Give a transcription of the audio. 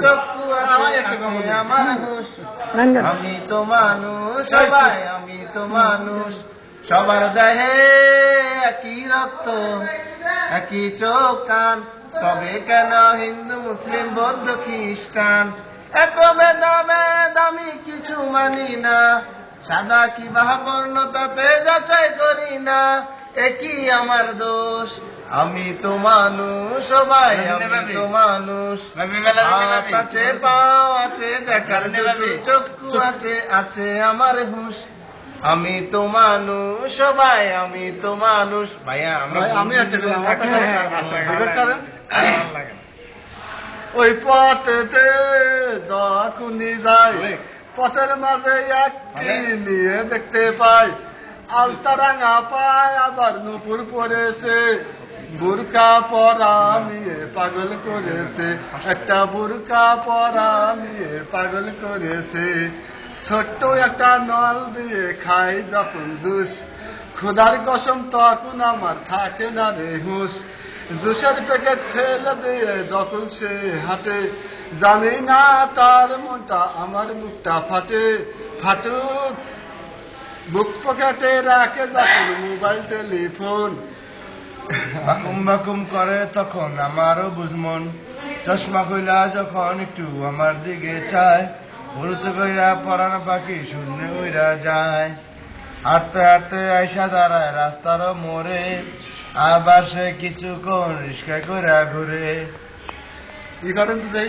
চক্ষু আছে আমার হুঁশ। আমি তো মানুষ সবাই, আমি তো মানুষ, সবার দেহে একই রক্ত, একই চোখ কান, তবে কেন হিন্দু মুসলিম বৌদ্ধ খ্রিস্টান? এত ভেদাভেদ আমি কিছু মানি না, সাদা কি বা বর্ণ তাতে যাচাই করি না, একই আমার দোষ। আমি তো মানুষ সবাই, আমি তো মানুষ, হাত আছে পাও আছে দেখার চক্ষু আছে, আছে আমার হুঁশ। আমি তো মানুষ সবাই, আমি তো মানুষ। ভাইয়া আমি ওই পথেতে যখনই যাই, পথের মাঝে একটি নিয়ে দেখতে পাই, আলতারাঙা পায় আবার নুপুর পড়েছে, বুরকা পরা নিয়ে পাগল করেছে, একটা বুরকা পরা নিয়ে পাগল করেছে। ছোট্ট একটা নল দিয়ে খাই যখন জুস, ক্ষুধার কসম তখন আমার থাকে না রে হুঁশ। জুসের প্যাকেট ফেলে দিয়ে যখন সে হাঁটে, জানি না তার মনটা আমার বুকটা ফাটে। ফাটুক, বুক পকেটে রাখে যখন মোবাইল টেলিফোন, বাকুম বাকুম করে তখন আমারও বুঝমন, চশমা কইলা যখন একটু আমার দিকে চায়, হলুদ কইরা পরানো পাখি শূন্য উইরা যায়। হাঁটতে হাঁটতে আইসা দাঁড়ায় রাস্তার মোড়ে, আবার সে কিছুক্ষণ রিস্কা কইরা ঘুরে। এই কারণ তো